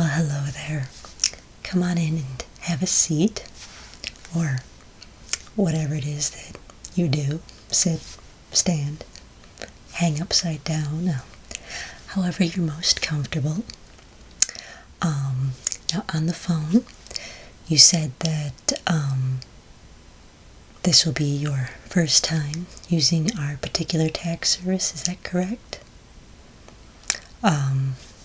Well, hello there. Come on in and have a seat, or whatever it is that you do. Sit, stand, hang upside down, however you're most comfortable. Now on the phone, you said that this will be your first time using our particular tax service. Is that correct?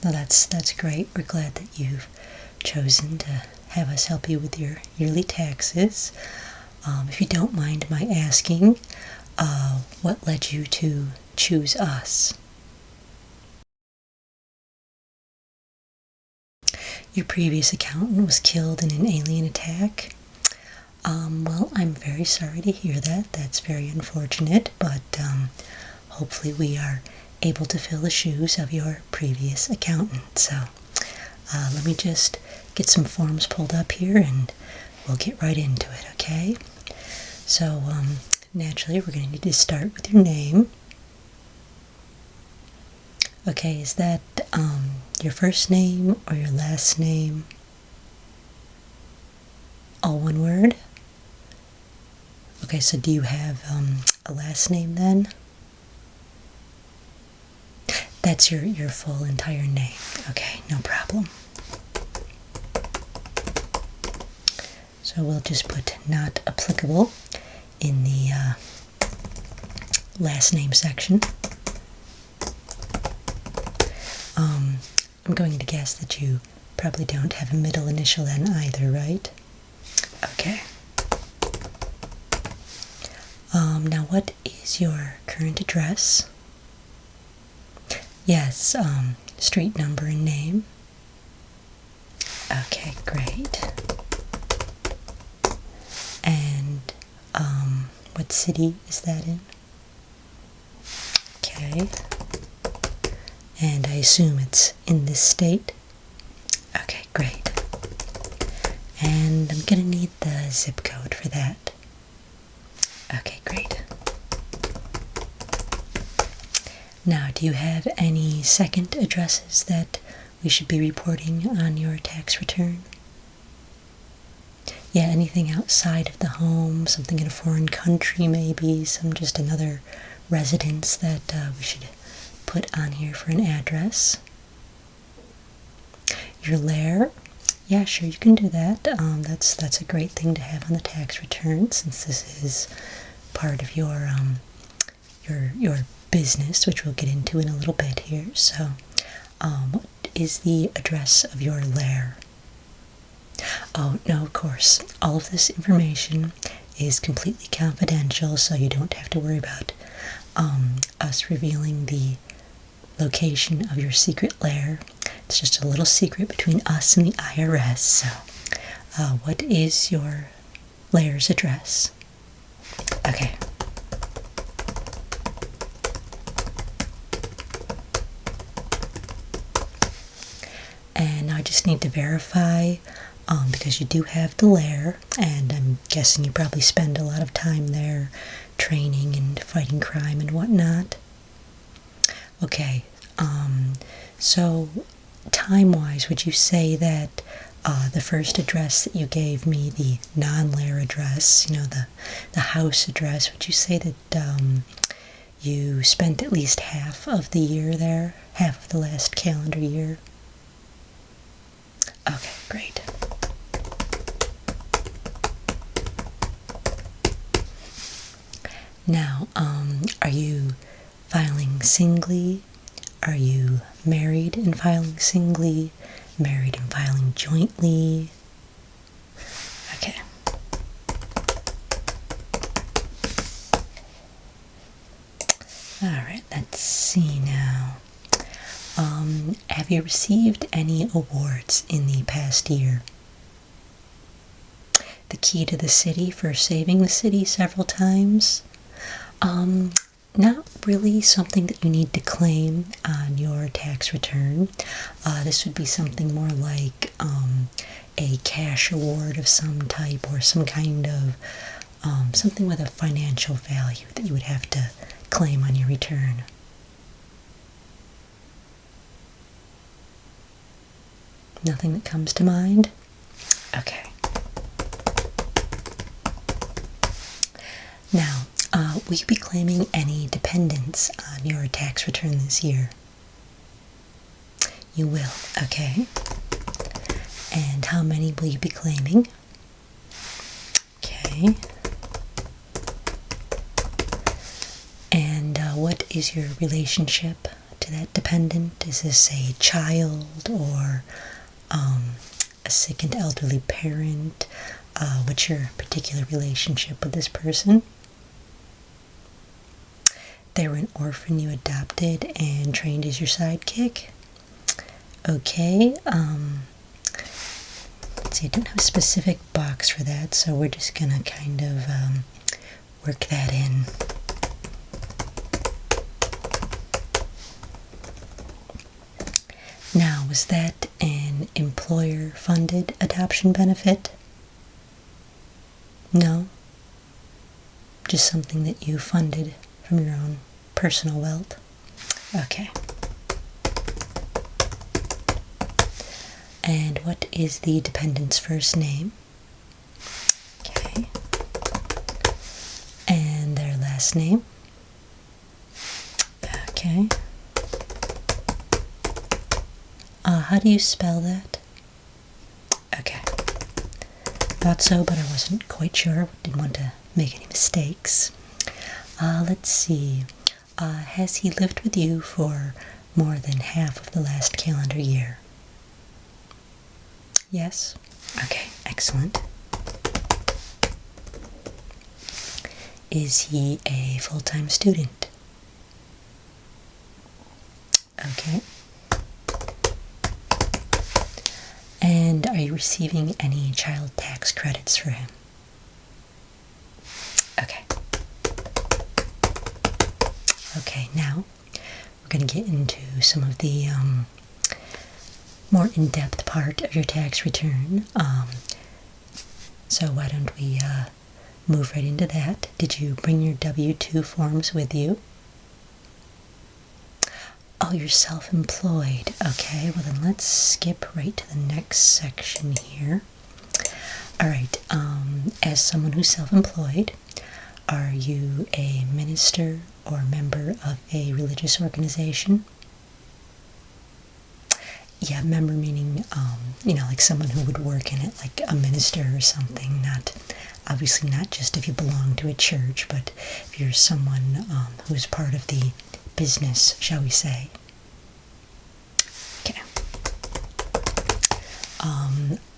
Well, that's great. We're glad that you've chosen to have us help you with your yearly taxes. If you don't mind my asking, what led you to choose us? Your previous accountant was killed in an alien attack. Well, I'm very sorry to hear that. That's very unfortunate, but hopefully we are able to fill the shoes of your previous accountant. So let me just get some forms pulled up here and we'll get right into it, okay? So naturally we're going to need to start with your name. Okay, is that your first name or your last name? All one word? Okay, so do you have a last name then? That's your full entire name. Okay, no problem. So we'll just put not applicable in the last name section. I'm going to guess that you probably don't have a middle initial N either, right? Okay. Now what is your current address? Yes, street number and name. Okay, great. And what city is that in? Okay. And I assume it's in this state? Okay, great. And I'm gonna need the zip code for that. Okay, great. Now, do you have any second addresses that we should be reporting on your tax return? Yeah, anything outside of the home, something in a foreign country maybe, just another residence that we should put on here for an address. Your lair? Yeah, sure, you can do that. That's a great thing to have on the tax return, since this is part of your business, which we'll get into in a little bit here. So, what is the address of your lair? Oh, no, of course. All of this information is completely confidential, so you don't have to worry about us revealing the location of your secret lair. It's just a little secret between us and the IRS. So, what is your lair's address? Okay. And I just need to verify, because you do have the lair, and I'm guessing you probably spend a lot of time there training and fighting crime and whatnot. Okay, so time-wise, would you say that the first address that you gave me, the non-lair address, the house address, would you say that you spent at least half of the year there, half of the last calendar year? Okay, great. Now, are you filing singly? Are you married and filing singly? Married and filing jointly? Okay. Alright, let's see now. Have you received any awards in the past year? The key to the city for saving the city several times? Not really something that you need to claim on your tax return. This would be something more like a cash award of some type, or some kind of something with a financial value that you would have to claim on your return. Nothing that comes to mind? Okay. Now, will you be claiming any dependents on your tax return this year? You will, okay. And how many will you be claiming? Okay. And what is your relationship to that dependent? Is this a child or a sick and elderly parent? What's your particular relationship with this person? They were an orphan you adopted and trained as your sidekick? Okay, let's see, I don't have a specific box for that, so we're just gonna kind of work that in. Now, was that an employer-funded adoption benefit? No? Just something that you funded from your own personal wealth? Okay. And what is the dependent's first name? Okay. And their last name? Okay. How do you spell that? Okay. Thought so, but I wasn't quite sure. Didn't want to make any mistakes. Let's see. Has he lived with you for more than half of the last calendar year? Yes? Okay, excellent. Is he a full-time student? Okay. And are you receiving any child tax credits for him? Okay. Okay, now we're going to get into some of the more in-depth part of your tax return. So why don't we move right into that? Did you bring your W-2 forms with you? Oh, you're self-employed. Okay, well then let's skip right to the next section here. Alright, as someone who's self-employed, are you a minister or member of a religious organization? Yeah, member meaning, like someone who would work in it, like a minister or something, obviously not just if you belong to a church, but if you're someone who's part of the business, shall we say. Okay.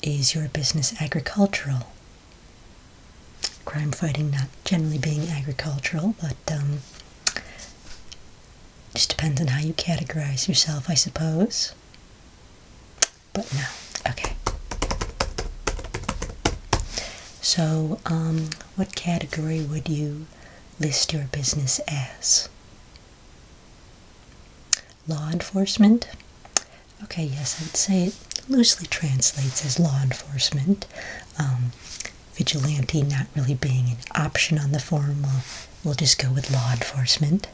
Is your business agricultural? Crime fighting not generally being agricultural, but just depends on how you categorize yourself, I suppose. But no. Okay. So, what category would you list your business as? Law enforcement? Okay, yes, I'd say it loosely translates as law enforcement. Vigilante not really being an option on the form, we'll just go with law enforcement.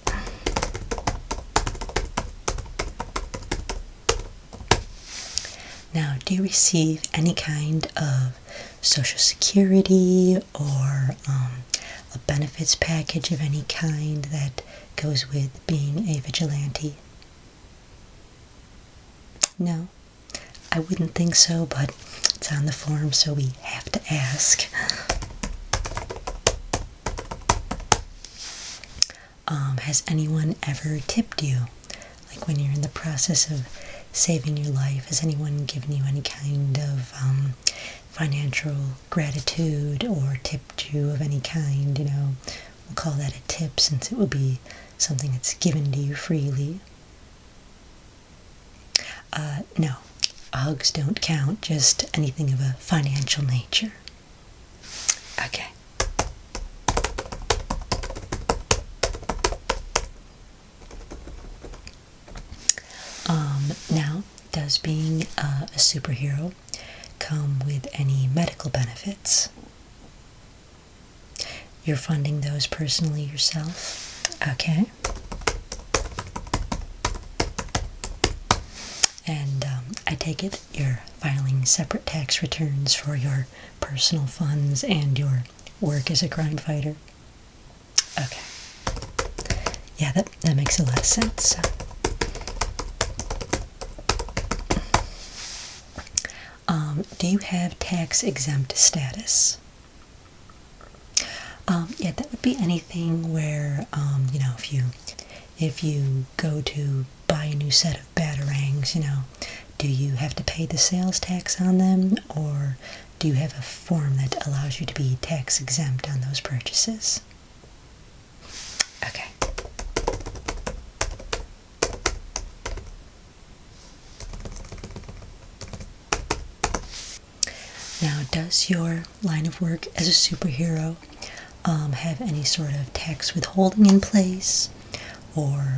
Now, do you receive any kind of Social Security or a benefits package of any kind that goes with being a vigilante? No, I wouldn't think so, but it's on the form, so we have to ask. Has anyone ever tipped you? Like when you're in the process of saving your life, has anyone given you any kind of financial gratitude or tipped you of any kind? We'll call that a tip since it would be something that's given to you freely. No, hugs don't count, just anything of a financial nature. Okay. Now, does being a superhero come with any medical benefits? You're funding those personally yourself? Okay. And I take it you're filing separate tax returns for your personal funds and your work as a crime fighter. Okay. Yeah, that makes a lot of sense. Do you have tax exempt status? Yeah, that would be anything where, if you go to buy a new set of batarangs, do you have to pay the sales tax on them, or do you have a form that allows you to be tax exempt on those purchases? Okay. Now, does your line of work as a superhero have any sort of tax withholding in place, or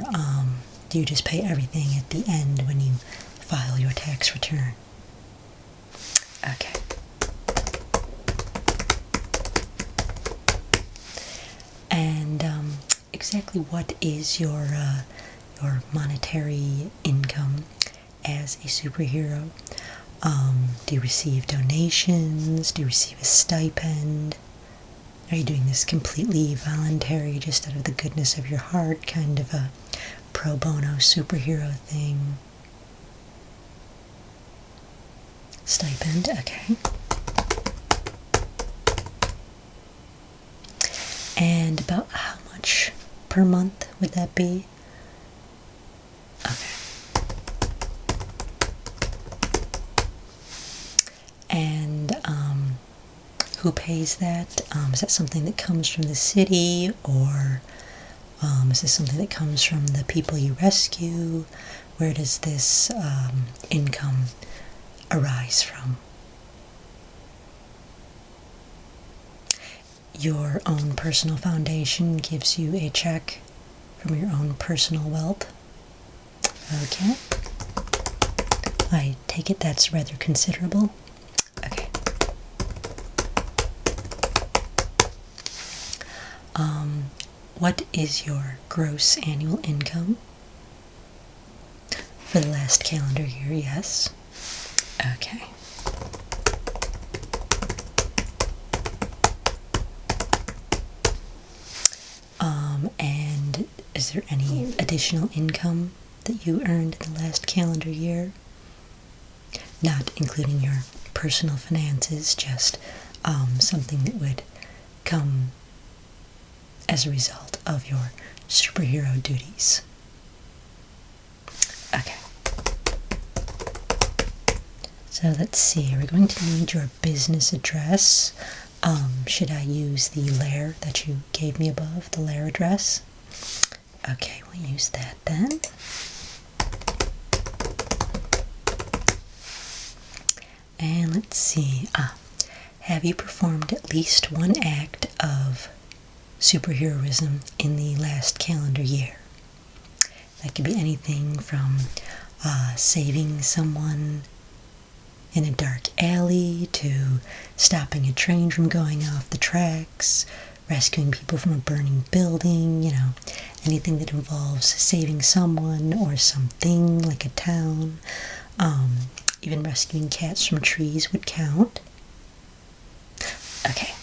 do you just pay everything at the end when you file your tax return? Okay. And exactly what is your monetary income as a superhero? Do you receive donations? Do you receive a stipend? Are you doing this completely voluntary, just out of the goodness of your heart, kind of a pro bono superhero thing? Stipend, okay. And about how much per month would that be? Okay. And who pays that? Is that something that comes from the city, or is this something that comes from the people you rescue? Where does this income arise from? Your own personal foundation gives you a check from your own personal wealth? Okay. I take it that's rather considerable. Okay. What is your gross annual income? For the last calendar year, yes. Okay. And is there any additional income that you earned in the last calendar year? Not including your personal finances, just something that would come as a result of your superhero duties. Okay. So let's see, we're going to need your business address. Should I use the lair that you gave me above, the lair address? Okay, we'll use that then. And let's see, have you performed at least one act of superheroism in the last calendar year? That could be anything from saving someone in a dark alley to stopping a train from going off the tracks, rescuing people from a burning building, anything that involves saving someone or something, like a town. Even rescuing cats from trees would count. Okay.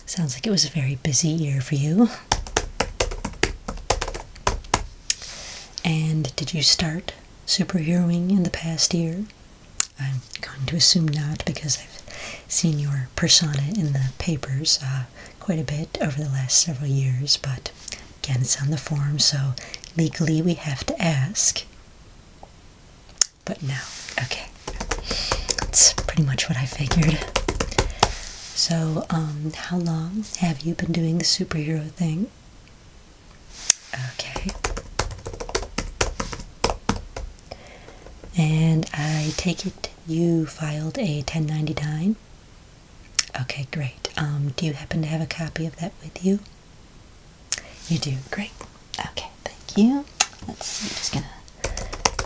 Sounds like it was a very busy year for you. And did you start superheroing in the past year? I'm going to assume not, because I've seen your persona in the papers quite a bit over the last several years, but again, it's on the form, so legally we have to ask. But no, okay. That's pretty much what I figured. So, how long have you been doing the superhero thing? Okay. And I take it you filed a 1099? Okay, great. Do you happen to have a copy of that with you? You do, great. Okay, thank you. Let's see, I'm just gonna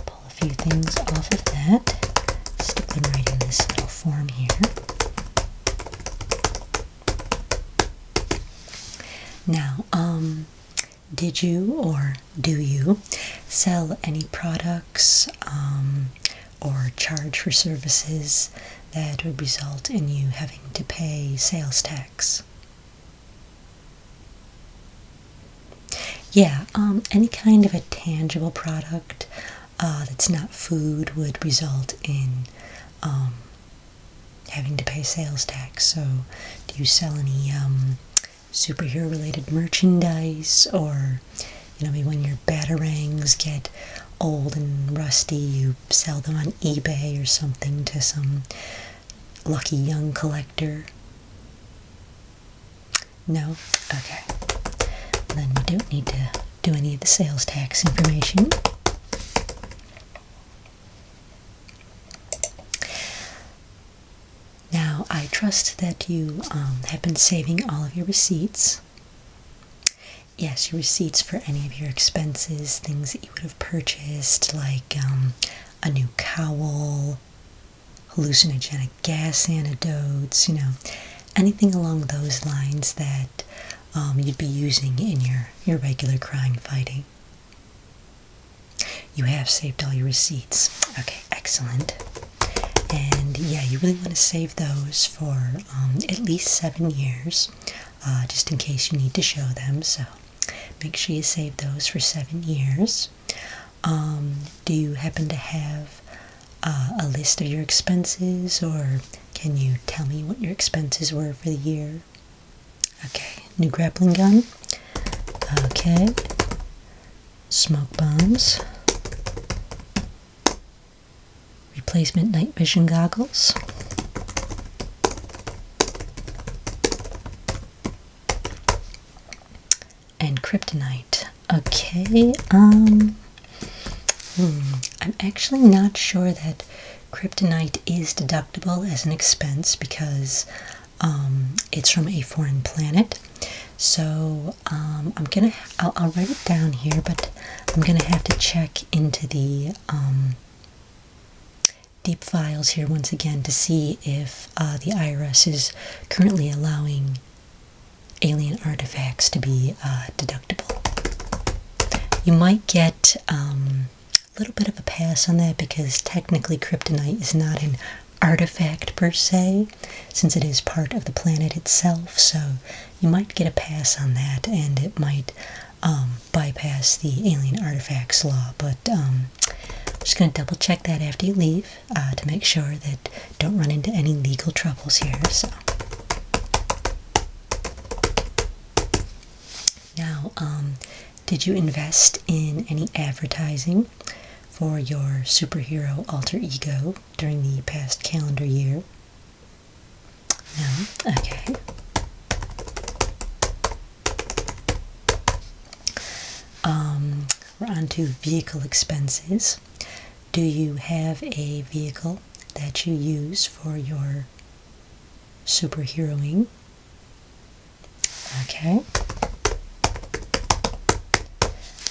pull a few things off of that. Stick them right in this little form here. Now, did you or do you sell any products or charge for services that would result in you having to pay sales tax? Yeah, any kind of a tangible product that's not food would result in having to pay sales tax. So, do you sell any superhero related merchandise, or maybe when your batarangs get old and rusty, you sell them on eBay or something to some lucky young collector? No? Okay. Then we don't need to do any of the sales tax information. Now, I trust that you have been saving all of your receipts. Yes, your receipts for any of your expenses, things that you would have purchased, like a new cowl, hallucinogenic gas antidotes, anything along those lines that you'd be using in your regular crime fighting. You have saved all your receipts. Okay, excellent. And yeah, you really want to save those for at least 7 years, just in case you need to show them. So make sure you save those for 7 years. Do you happen to have a list of your expenses, or can you tell me what your expenses were for the year? Okay, new grappling gun. Okay, smoke bombs. Replacement night vision goggles. And kryptonite. Okay, I'm actually not sure that kryptonite is deductible as an expense because it's from a foreign planet. So I'll write it down here, but I'm gonna have to check into the deep files here once again to see if the IRS is currently allowing alien artifacts to be deductible. You might get a little bit of a pass on that because technically kryptonite is not an artifact per se, since it is part of the planet itself, so you might get a pass on that, and it might bypass the alien artifacts law, but I'm just going to double check that after you leave to make sure that don't run into any legal troubles here. So now, did you invest in any advertising for your superhero alter ego during the past calendar year? No? Okay. We're on to vehicle expenses. Do you have a vehicle that you use for your superheroing? Okay.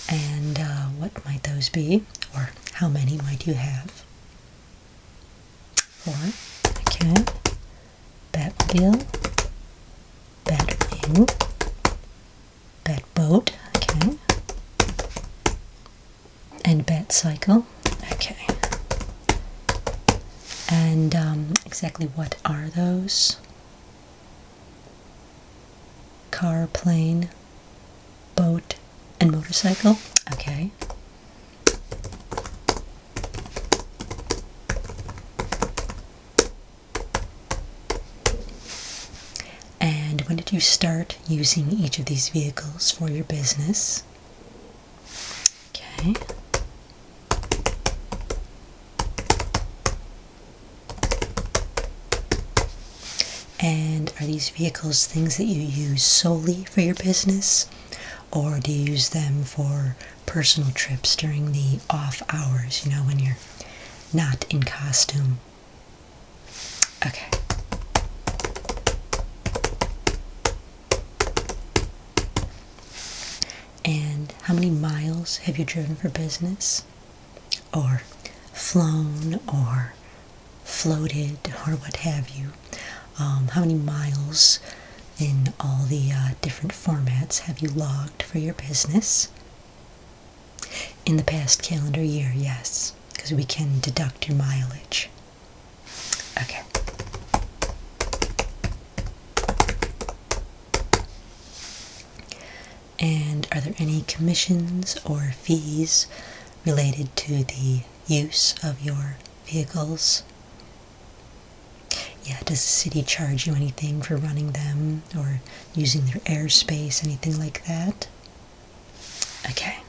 And what might those be? Or how many might you have? 4. Okay. Batmobile. Batwing. Batboat. Okay. And Batcycle. Okay. And exactly what are those? Car, plane, boat, and motorcycle? Okay. And when did you start using each of these vehicles for your business? Okay. And are these vehicles things that you use solely for your business, or do you use them for personal trips during the off hours, when you're not in costume? Okay. And how many miles have you driven for business? Or flown, or floated, or what have you? How many miles, in all the different formats have you logged for your business? In the past calendar year, yes, because we can deduct your mileage. Okay. And are there any commissions or fees related to the use of your vehicles? Yeah, does the city charge you anything for running them or using their airspace, anything like that? Okay.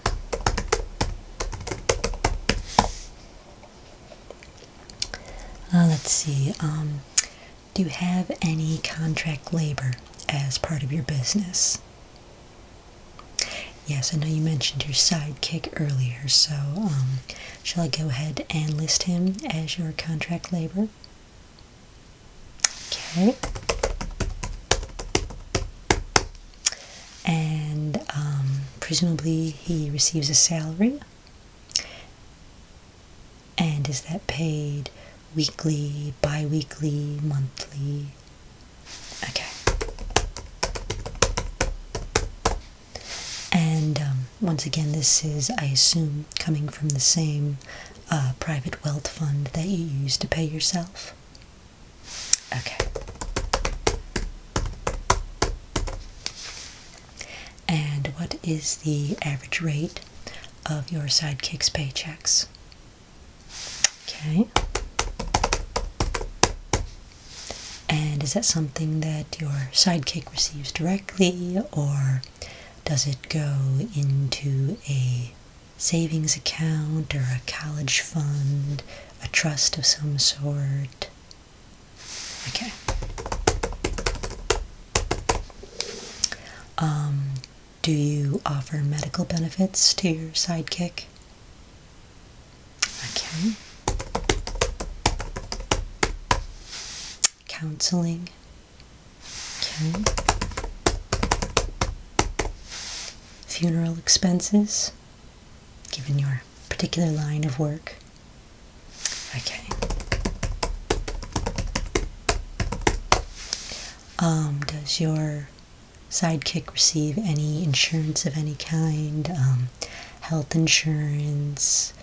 Let's see. Do you have any contract labor as part of your business? Yes, I know you mentioned your sidekick earlier, so shall I go ahead and list him as your contract labor? Okay. And presumably he receives a salary. And is that paid weekly, bi-weekly, monthly? Okay. And once again, this is, I assume, coming from the same private wealth fund that you use to pay yourself? Okay. And what is the average rate of your sidekick's paychecks? Okay. And is that something that your sidekick receives directly, or does it go into a savings account or a college fund, a trust of some sort? Okay. Do you offer medical benefits to your sidekick? Okay. Counseling? Okay. Funeral expenses, given your particular line of work? Okay. Does your sidekick receive any insurance of any kind? Health insurance,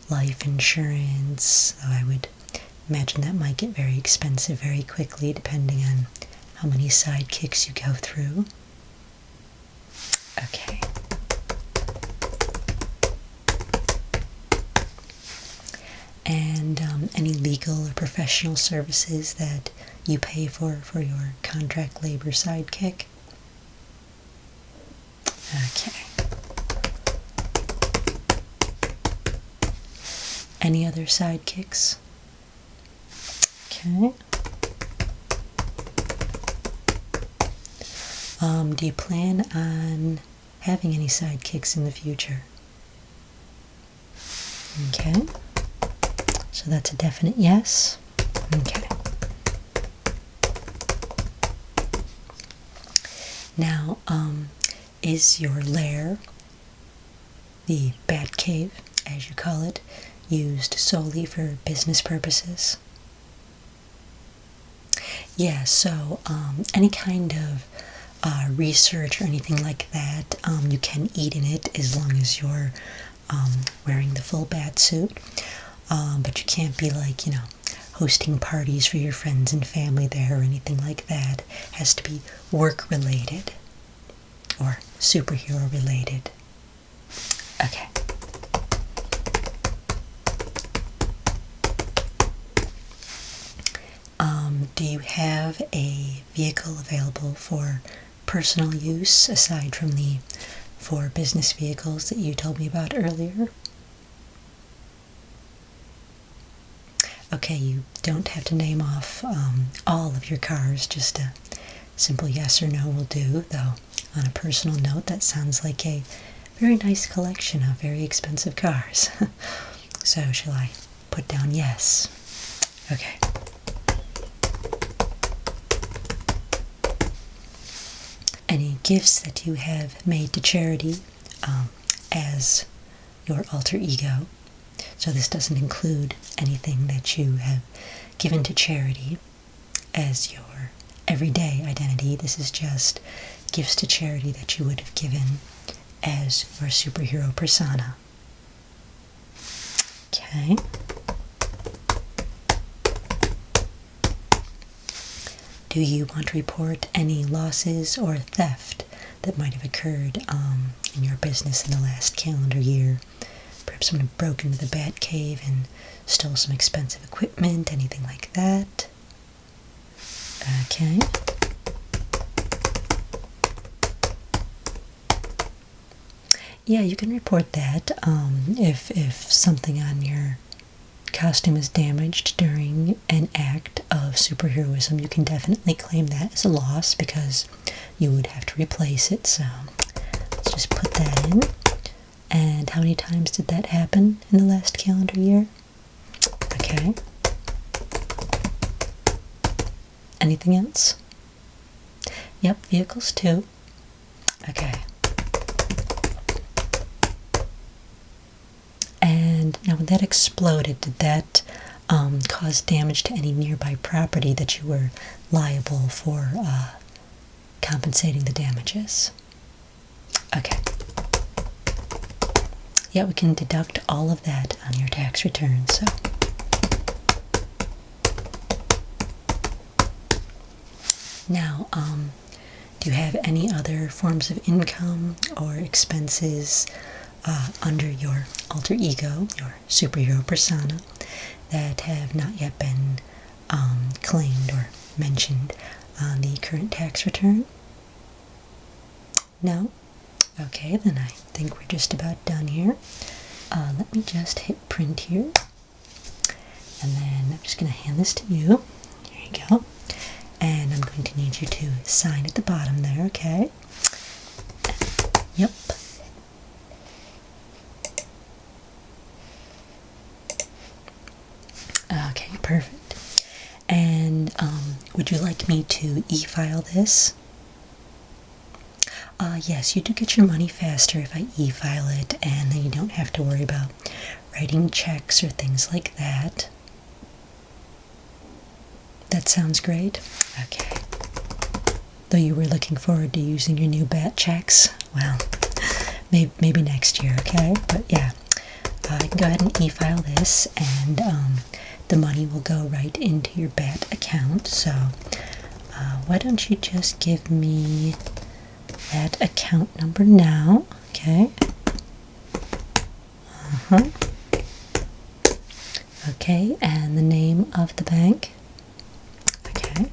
life insurance? Though I would imagine that might get very expensive very quickly depending on how many sidekicks you go through. Okay. And any legal or professional services that you pay for your contract labor sidekick? Okay. Any other sidekicks? Okay. Do you plan on having any sidekicks in the future? Okay. So that's a definite yes. Okay. Now, is your lair, the bat cave, as you call it, used solely for business purposes? Yeah, so any kind of research or anything like that, you can eat in it as long as you're wearing the full bat suit. But you can't be like, hosting parties for your friends and family there or anything like that. It has to be work related or superhero related. Okay. Do you have a vehicle available for personal use aside from the 4 business vehicles that you told me about earlier? Okay, you don't have to name off all of your cars, just a simple yes or no will do, though on a personal note, that sounds like a very nice collection of very expensive cars. So, shall I put down yes? Okay. Any gifts that you have made to charity as your alter ego? So this doesn't include anything that you have given to charity as your everyday identity. This is just gifts to charity that you would have given as your superhero persona. Okay. Do you want to report any losses or theft that might have occurred in your business in the last calendar year? Perhaps someone broke into the Bat Cave and stole some expensive equipment, anything like that. Okay. Yeah, you can report that. If something on your costume is damaged during an act of superheroism, you can definitely claim that as a loss because you would have to replace it. So let's just put that in. And how many times did that happen in the last calendar year? Okay. Anything else? Yep, vehicles too. Okay. And now when that exploded, did that cause damage to any nearby property that you were liable for compensating the damages? Okay. Yeah, we can deduct all of that on your tax return, so. Now, do you have any other forms of income or expenses under your alter ego, your superhero persona, that have not yet been claimed or mentioned on the current tax return? No? Okay, then I think we're just about done here. Let me just hit print here. And then I'm just going to hand this to you. Here you go. And I'm going to need you to sign at the bottom there, okay? Yep. Okay, perfect. And would you like me to e-file this? Yes, you do get your money faster if I e-file it, and then you don't have to worry about writing checks or things like that. That sounds great. Okay. Though you were looking forward to using your new bat checks, well, maybe next year, okay? But yeah, I can go ahead and e-file this, and the money will go right into your bat account. So why don't you just give me that account number now, okay? Okay, and the name of the bank. Okay.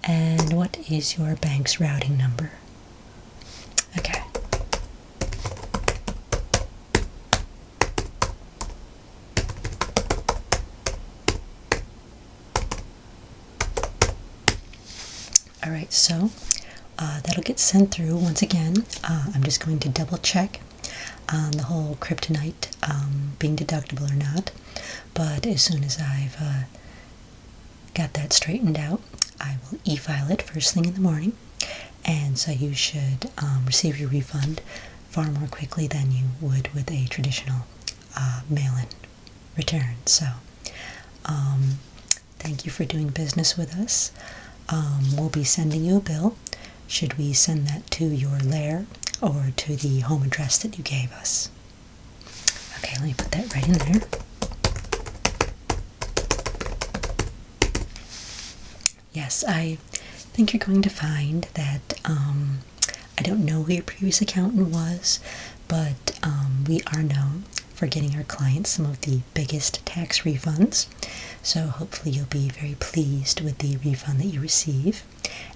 And what is your bank's routing number? Okay. Alright, so that'll get sent through. Once again, I'm just going to double check on the whole kryptonite being deductible or not. But as soon as I've got that straightened out, I will e-file it first thing in the morning. And so you should receive your refund far more quickly than you would with a traditional mail-in return. So thank you for doing business with us. We'll be sending you a bill. Should we send that to your lair or to the home address that you gave us? Okay, let me put that right in there. Yes, I think you're going to find that I don't know who your previous accountant was, but we are known for getting our clients some of the biggest tax refunds. So hopefully you'll be very pleased with the refund that you receive,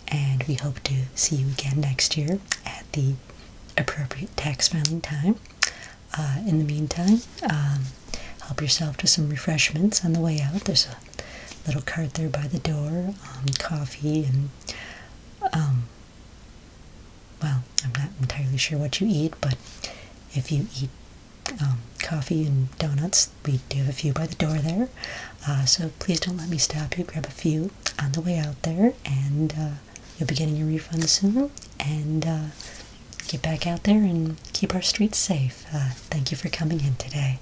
and we hope to see you again next year at the appropriate tax filing time. In the meantime, help yourself to some refreshments on the way out. There's a little cart there by the door, coffee and, well, I'm not entirely sure what you eat, but if you eat coffee and donuts, we do have a few by the door there, so please don't let me stop you. Grab a few on the way out there, and you'll be getting your refund soon, and get back out there and keep our streets safe. Thank you for coming in today.